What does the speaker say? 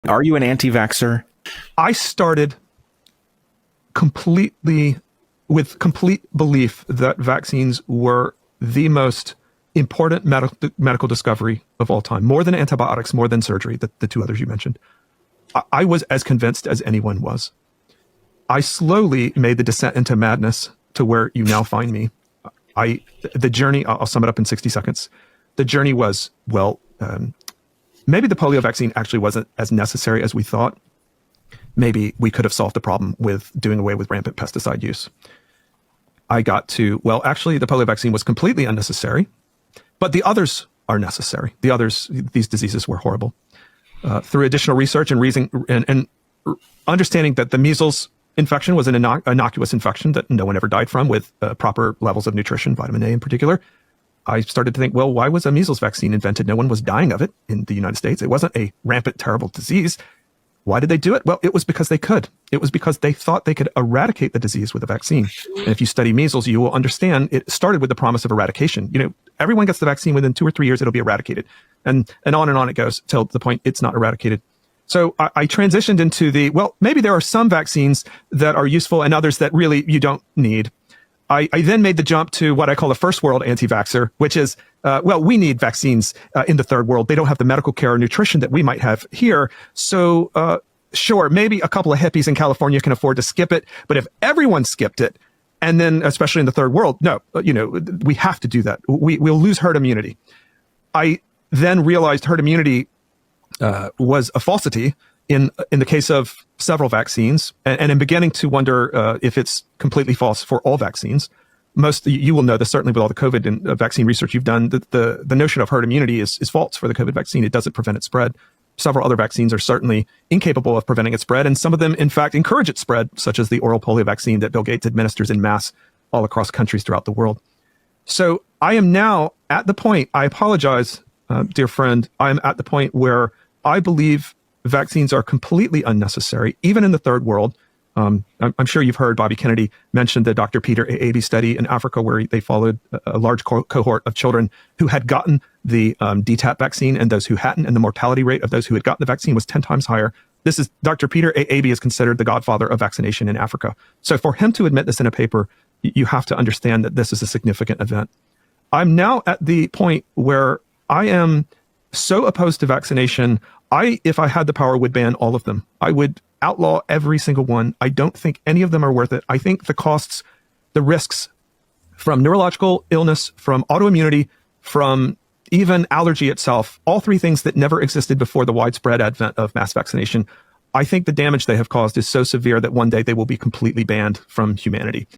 Are you an anti-vaxxer? I started completely with complete belief that vaccines were the most important medical discovery of all time, more than antibiotics, more than surgery, the two others you mentioned. I was as convinced as anyone was. I slowly made the descent into madness to where you now find me. The journey, I'll sum it up in 60 seconds. The journey was, maybe the polio vaccine actually wasn't as necessary as we thought. Maybe we could have solved the problem with doing away with rampant pesticide use. I got to, actually the polio vaccine was completely unnecessary, but the others are necessary. The others, these diseases were horrible. Through additional research and reason and understanding that the measles infection was an innocuous infection that no one ever died from with proper levels of nutrition, vitamin A in particular, I started to think, why was a measles vaccine invented? No one was dying of it in the United States. It wasn't a rampant, terrible disease. Why did they do it? Well, it was because they could. It was because they thought they could eradicate the disease with a vaccine. And if you study measles, you will understand it started with the promise of eradication. Everyone gets the vaccine within 2 or 3 years, it'll be eradicated. And on it goes till the point it's not eradicated. So I transitioned into maybe there are some vaccines that are useful and others that really you don't need. I then made the jump to what I call the first world anti-vaxxer, which is, we need vaccines in the third world. They don't have the medical care or nutrition that we might have here. So, sure, maybe a couple of hippies in California can afford to skip it. But if everyone skipped it, and then especially in the third world, no, we have to do that. We'll lose herd immunity. I then realized herd immunity was a falsity in the case of several vaccines, and I'm beginning to wonder if it's completely false for all vaccines. You will know this certainly with all the COVID and vaccine research you've done, that the notion of herd immunity is false for the COVID vaccine. It doesn't prevent its spread. Several other vaccines are certainly incapable of preventing its spread, and some of them, in fact, encourage its spread, such as the oral polio vaccine that Bill Gates administers in mass all across countries throughout the world. So I am now at the point, I apologize, dear friend, I am at the point where I believe vaccines are completely unnecessary, even in the third world. I'm sure you've heard Bobby Kennedy mention the Dr. Peter A. Aby study in Africa, where they followed a large cohort of children who had gotten the DTaP vaccine and those who hadn't, and the mortality rate of those who had gotten the vaccine was 10 times higher. Dr. Peter A. Aby is considered the godfather of vaccination in Africa. So for him to admit this in a paper, you have to understand that this is a significant event. I'm now at the point where I am so opposed to vaccination, if I had the power, would ban all of them. I would outlaw every single one. I don't think any of them are worth it. I think the costs, the risks from neurological illness, from autoimmunity, from even allergy itself, all three things that never existed before the widespread advent of mass vaccination, I think the damage they have caused is so severe that one day they will be completely banned from humanity.